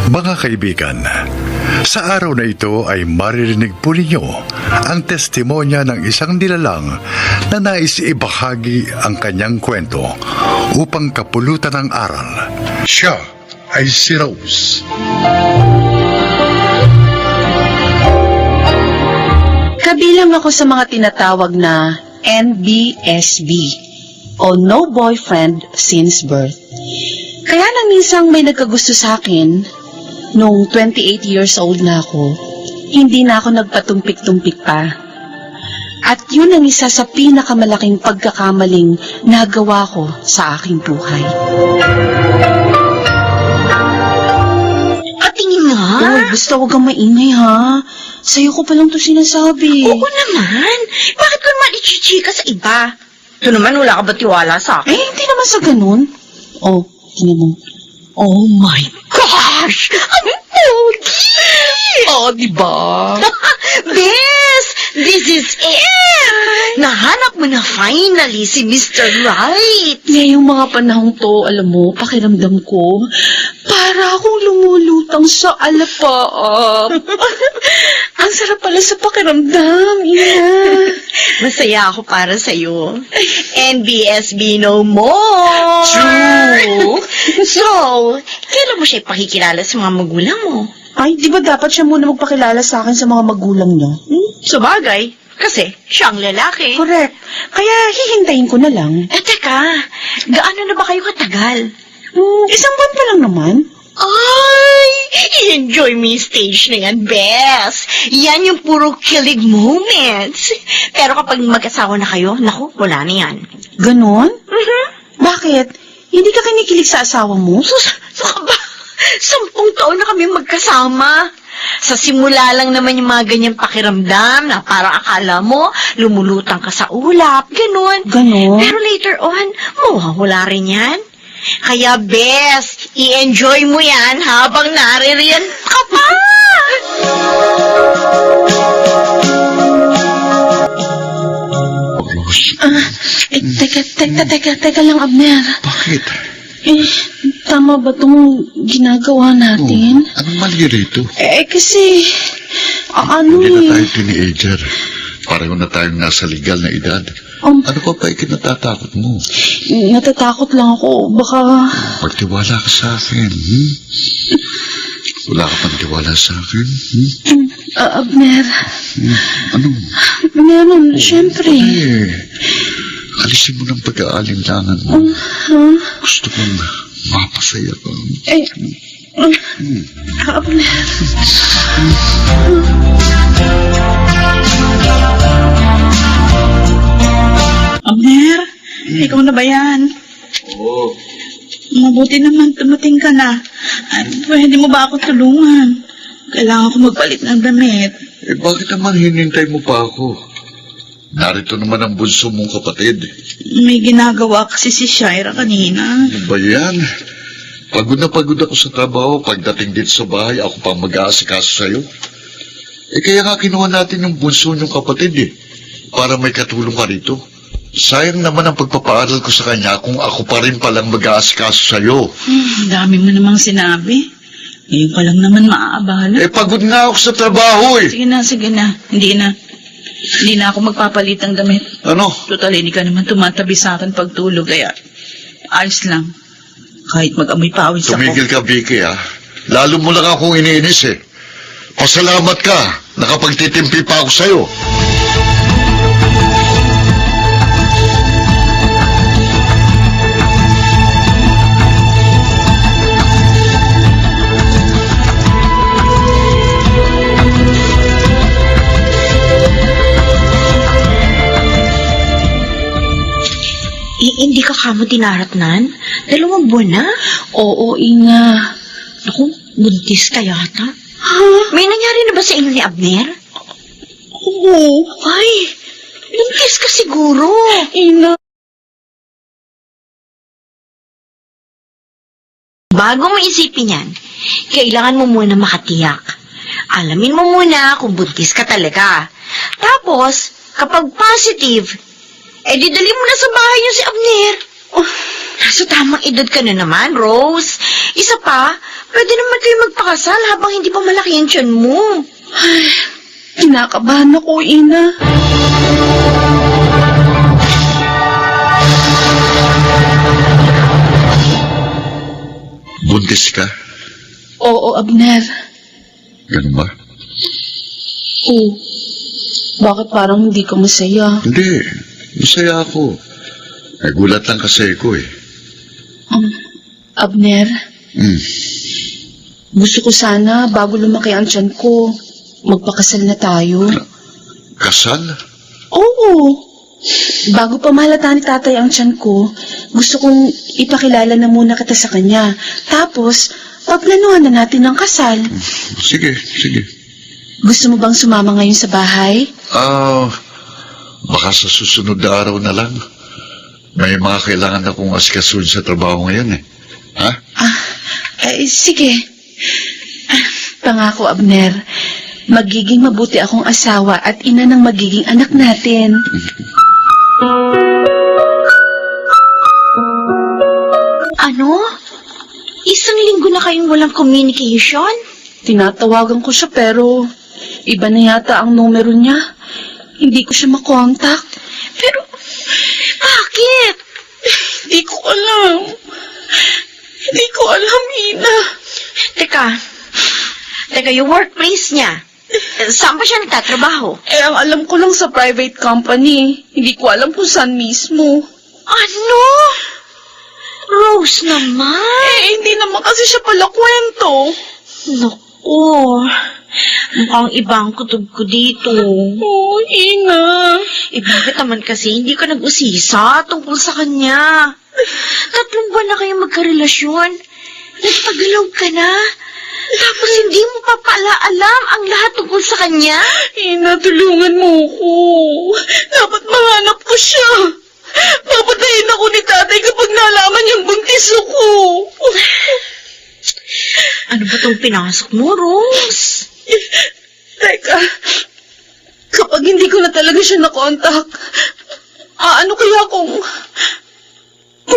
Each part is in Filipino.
Mga kaibigan, sa araw na ito ay maririnig po ninyo ang testimonya ng isang nilalang na nais ibahagi ang kanyang kwento upang kapulutan ng aral. Siya ay si Rose. Kabilang ako sa mga tinatawag na NBSB o No Boyfriend Since Birth. Kaya nang minsang may nagkagusto sa akin, nung 28 years old na ako, hindi na ako nagpatumpik-tumpik pa. At yun ang isa sa pinakamalaking pagkakamaling nagawa ko sa aking buhay. Tingin nga. Oh, basta huwag kang maingay ha. Sa'yo ko palang to sinasabi. Oo naman. Bakit ko naman ichichika sa iba? Ito naman, wala ka ba tiwala sa akin? Hindi naman sa ganun. Oh, tingnan mo. Oh my gosh! Ang pogi! Oh, diba? Bes! This is it! Nahanap mo na finally si Mr. Right! Ngayong mga panahong to, alam mo, pakiramdam ko, para akong lumulutang sa alapaap. Ang sarap pala sa pakiramdam, ina. Masaya ako para sa'yo. NBSB no more! True! So, kailan mo siya ipakikilala sa mga magulang mo? Ay, di ba dapat siya muna magpakilala sa akin sa mga magulang niya? Sabagay, kasi siya ang lalaki. Correct. Kaya hihintayin ko na lang. Teka, gaano na ba kayo katagal? Isang buwan pa lang naman. Ay, enjoy me stage na yan, Bes. Yan yung puro kilig moments. Pero kapag mag-asawa na kayo, naku, wala na yan. Ganon? Bakit? Hindi ka kinikilig sa asawa mo? So ka ba? 10 taon na kami magkasama. Sa simula lang naman yung mga ganyang pakiramdam na parang akala mo, lumulutang ka sa ulap, ganun. Ganon? Pero later on, mawawala rin yan. Kaya best, i-enjoy mo yan habang naririyan ka pa. Teka lang, Abner. Bakit? Tama ba itong ginagawa natin? Anong mali rito? Kasi, Hindi na tayo teenager. Pareho na tayong nasa legal na edad. Ano pa ba ikinatatakot mo? Natatakot lang ako. Baka... Magtiwala ka sa akin. Wala ka pang tiwala sa akin? Abner. Ano? Meron, syempre. Alisin mo ng pag-aalinlangan mo. Gusto kong mapasaya ka. Abner. Abner, ikaw na ba yan? Oo. Mabuti naman, tumating ka na. Pwede mo ba ako tulungan? Kailangan ko magpalit ng damit. Bakit naman hinintay mo pa ako? Narito naman ang bunso mong kapatid. May ginagawa kasi si Shaira kanina. Ano ba yan? Pagod na pagod ako sa trabaho. Pagdating dito sa bahay, ako pang mag-aasikaso sa'yo. Kaya nga kinuha natin yung bunso niyong kapatid para may katulong ka rito. Sayang naman ang pagpapaaral ko sa kanya kung ako pa rin palang mag-aasikaso sa'yo. Dami mo namang sinabi. Ngayon pa lang naman maaabala. Pagod nga ako sa trabaho Sige na. Hindi na ako magpapalit ng damit. Ano? Total, hindi ka naman tumatabi sa akin pagtulog, kaya ayos lang. Kahit mag-amoy pawis ako. Tumigil ka, Vicky, Lalo mo lang akong iniinis, Pasalamat ka. Nakapagtitimpi pa ako sa'yo. Hindi ka kamo dinaratnan? 2 buwan na? Oo, Ina. Naku, buntis ka yata. Ha? May nangyari na ba sa inyo ni Abner? Oo. Ay, buntis ka siguro. Ina. Bago mo isipin yan, kailangan mo muna makatiyak. Alamin mo muna kung buntis ka talaga. Tapos, kapag positive, didali mo na sa bahay niyo si Abner. Nasa tamang edad ka na naman, Rose. Isa pa, Pwede naman kayo magpakasal habang hindi pa malaki ang tiyan mo. Kinakabahan ako, Ina. Buntis ka? Oo, Abner. Ganun ba? Oo. Bakit parang hindi ka masaya? Hindi. Masaya ako. Nagulat lang kasi ako eh. Abner, Hmm. gusto ko sana bago lumaki ang tiyan ko, magpakasal na tayo. Kasal? Oo. Bago pa mahalata ni tatay ang tiyan ko, gusto kong ipakilala na muna kita sa kanya. Tapos, paplanuhan na natin ang kasal. Sige, sige. Gusto mo bang sumama ngayon sa bahay? Baka sa susunod na araw na lang. May mga kailangan akong asikasuhin sa trabaho ngayon eh. Ha? Sige. Pangako, Abner. Magiging mabuti akong asawa at ina ng magiging anak natin. Ano? Isang linggo na kayong walang communication? Tinatawagan ko siya pero iba na yata ang numero niya. Hindi ko siya makontak. Pero, bakit? Hindi ko alam. Hindi ko alam, Ina. Teka, yung workplace niya. Saan ba siya nagtatrabaho? Ang alam ko lang sa private company. Hindi ko alam kung saan mismo. Ano? Rose naman? Hindi naman kasi siya pala kwento. Naku, mukhang ibang kutob ko dito. Oh, Ina. Bakit naman kasi hindi ka nag-usisa tungkol sa kanya? 3 buwan na kayong magkarelasyon. Nagpagalaw ka na. Tapos hindi mo pa pala alam ang lahat tungkol sa kanya? Ina, tulungan mo ko. Dapat mahanap ko siya. Papatayin ako ni tatay kapag nalaman niyang buntis ako. Ano ba itong pinasok mo, Rose? Teka, kapag hindi ko na talaga siya nakontak, ano kaya kung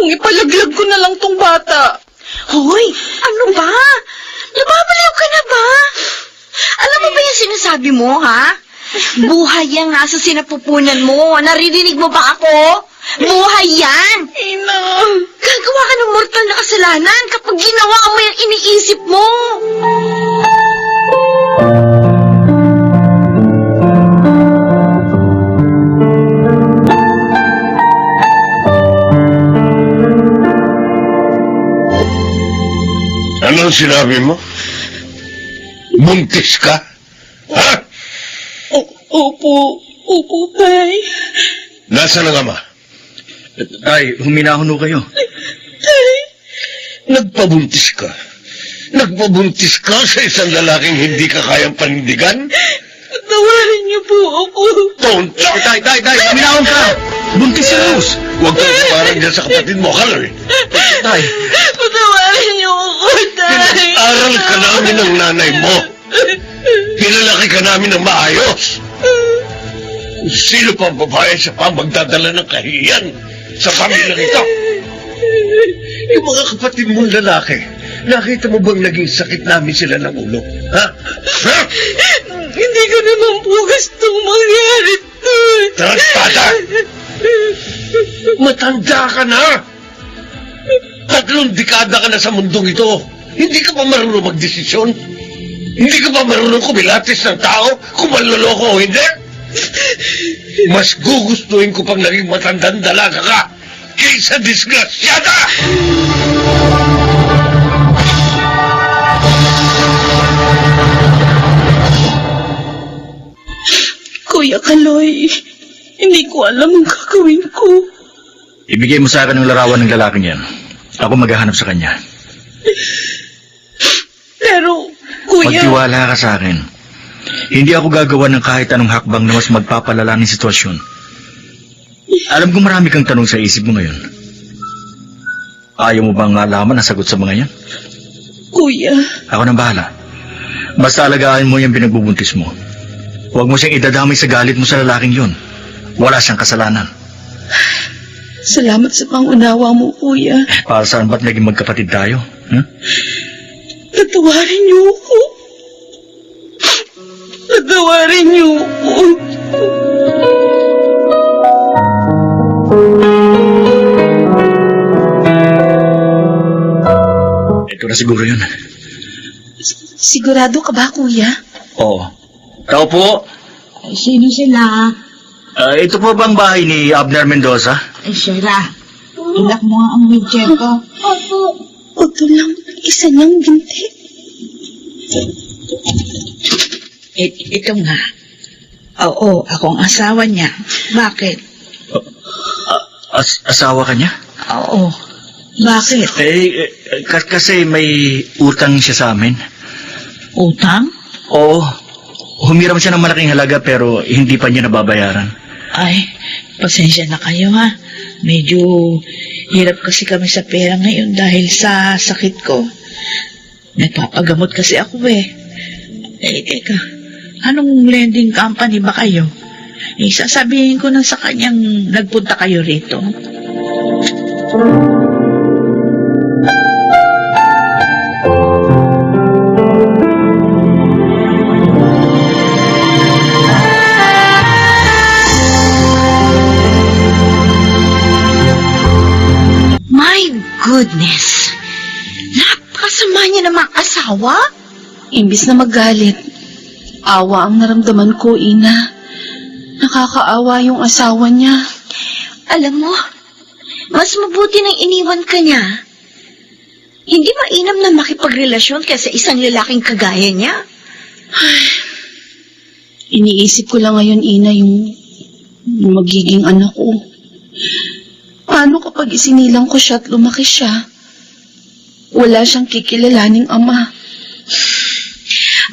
ipalaglag ko na lang tong bata? Hoy, ano ba? Nababaliw ka na ba? Alam mo ba yung sinasabi mo, ha? Buhay yan nga sa sinapupunan mo. Naririnig mo ba ako? Buhay yan! Ina. Gagawa ka ng mortal na kasalanan kapag ginawa mo yung iniisip mo. Anong sinabi mo? Buntis ka? Ha? Opo, tay. Nasaan ang ama? Tay, huminahon ho kayo. Nagpabuntis ka? Nagpabuntis ka sa isang lalaking hindi ka kayang panindigan? Tawarin niyo po ako. Don't Tay, huminahon ka! Buntis si Rose! Huwag kang kumarang dyan sa kapatid mo, Kaloy. Tay, Patawarin niyo ako, tay. Aral ka namin ng nanay mo. Pinalaki ka namin ng maayos. Sino pa ang babae sa pamagdadala ng kahiyan sa pamilyang ito? Yung mga kapatid mong lalaki, nakita mo bang naging sakit namin sila ng ulo? Ha? Ha? Hindi ko naman po gustong mangyari to. Tarantata! Matanda ka na! 3 dekada ka na sa mundong ito. Hindi ka pa marunong magdesisyon? Hindi ka pa marunong kumilatis ng tao kung manloloko o hindi? Mas gugustuhin ko pang naging matandang dalaga ka kaysa disgrasyada! Kuya Kaloy, hindi ko alam ang gagawin ko. ibigay mo sa akin ang larawan ng lalaking yan. Ako maghahanap sa kanya. Pero, kuya... Magtiwala ka sa akin. Hindi ako gagawa ng kahit anong hakbang na mas magpapalala ng sitwasyon. Alam ko marami kang tanong sa isip mo ngayon. Ayaw mo bang malaman ang sagot sa mga yan? Kuya, Ako nang bahala. Basta alagaan mo yung pinagbubuntis mo. Huwag mo siyang idadamay sa galit mo sa lalaking yun. Wala siyang kasalanan. salamat sa pangunawa mo, kuya. Para saan ba't naging magkapatid tayo? Patawarin niyo ako. Patawarin niyo ako. Ito na siguro yun. Sigurado ka ba, kuya? Oo. Tao po. Sino sila? Ito po bang bahay ni Abner Mendoza? Sila. Ilak mo nga ang wheelchair ko. Opo. Ito lang, isa niyang binti. Ito nga. Oo, akong asawa niya. Bakit? Asawa ka niya? Oo. Bakit? Kasi may utang siya sa amin. Utang? Oo. Humiram siya ng malaking halaga pero hindi pa niya nababayaran. Ay, pasensya na kayo ha. Medyo hirap kasi kami sa pera ngayon dahil sa sakit ko. Nagpapagamot kasi ako eh. Eka, anong lending company ba kayo? Sasabihin ko na sa kanyang nagpunta kayo rito. My goodness! Napakasama niya ng mga asawa? Imbis na magalit, awa ang naramdaman ko, Ina. Nakakaawa yung asawa niya. Alam mo, mas mabuti nang iniwan ka niya. Hindi mainam na makipagrelasyon kaysa isang lalaking kagaya niya. Iniisip ko lang ngayon, Ina, yung magiging anak ko. Paano kapag isinilang ko siya at lumaki siya? Wala siyang kikilalaning ama.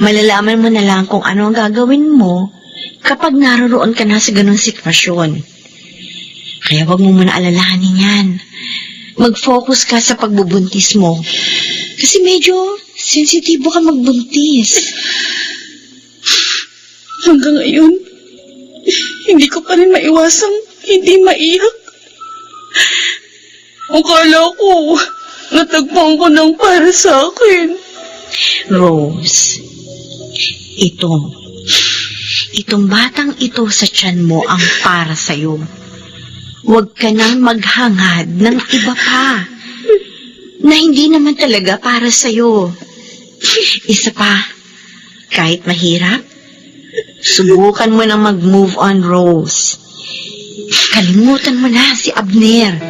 Malalaman mo na lang kung ano ang gagawin mo kapag naroon ka na sa ganun sitwasyon. Kaya wag mo muna alalahanin yan. Mag-focus ka sa pagbubuntis mo. Kasi medyo sensitibo ka magbuntis. Hanggang ngayon, hindi ko pa rin maiwasang hindi maiyak. Akala ko, natagpuan ko ng para sa akin. Rose, itong batang ito sa tiyan mo ang para sa'yo. Huwag ka nang maghangad ng iba pa na hindi naman talaga para sa'yo. Isa pa, kahit mahirap, subukan mo na mag-move on, Rose. Kalimutan mo na si Abner.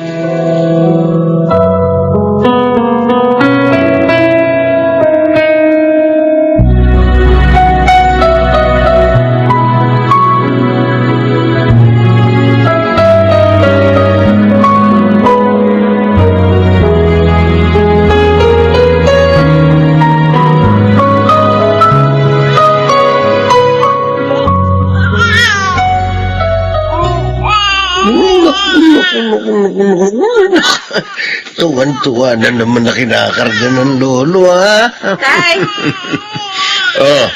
Tuwan-tuwa na naman na kinakarga ng lolo, ha? Tay, Oh,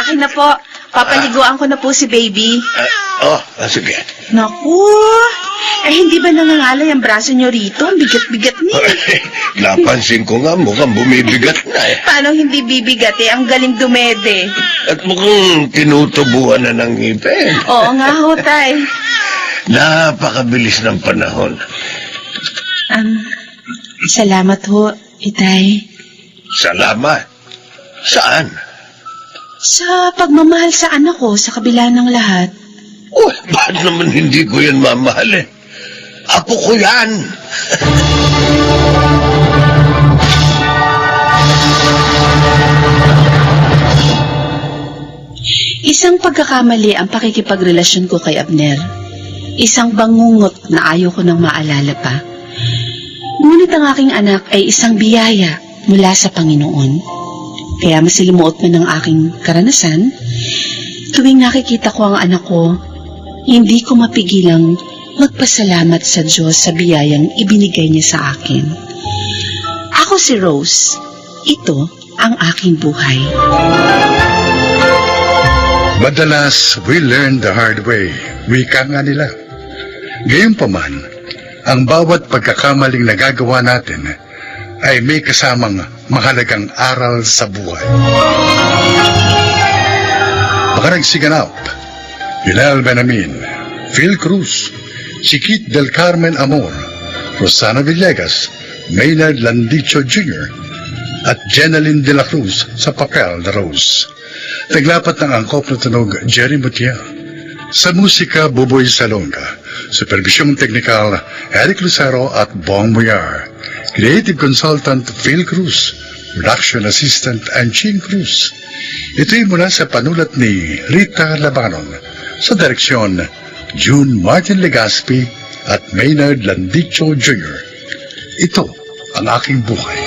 akin na po. Papaliguan ko na po si baby. sige. Naku, hindi ba nangangalay ang braso niyo rito? Ang bigat-bigat niya. Napansin ko nga, mukhang bumibigat na eh. Paano hindi bibigat eh? Ang galing dumede. At mukhang tinutubuan na ng ngipin. Oo nga ho, Tay. Napakabilis ng panahon. Salamat ho, Itay. Salamat. Saan? Sa pagmamahal sa anak ko sa kabila ng lahat. Oh, bakit naman hindi ko yan mamahalin? Apo ko yan. Isang pagkakamali ang pakikipagrelasyon ko kay Abner. Isang bangungot na ayaw ko nang maalala pa. Ngunit ang aking anak ay isang biyaya mula sa Panginoon. Kaya masilimuot man ang aking karanasan, tuwing nakikita ko ang anak ko, hindi ko mapigilang magpasalamat sa Diyos sa biyayang ibinigay niya sa akin. Ako si Rose. Ito ang aking buhay. Madalas, we learn the hard way. Wika nga nila. Gayunpaman, ang bawat pagkakamaling nagagawa natin ay may kasamang mahalagang aral sa buhay. Mga nagsiganap, Bilal Benamin, Phil Cruz, Chiquit del Carmen Amor, Rosana Villegas, Maynard Landicho Jr., at Jenaline de la Cruz sa papel na Rose. Naglapat ng angkop na tunog Jerry Mutiel. Sa musika, Buboy Salonga. Supervisyong teknikal, Eric Lucero at Bong Muyar. Creative consultant, Phil Cruz. Production assistant, Anching Cruz. Ito'y mula sa panulat ni Rita Labanon. Sa direksyon, June Martin Legaspi at Maynard Landicho Jr. Ito ang aking buhay.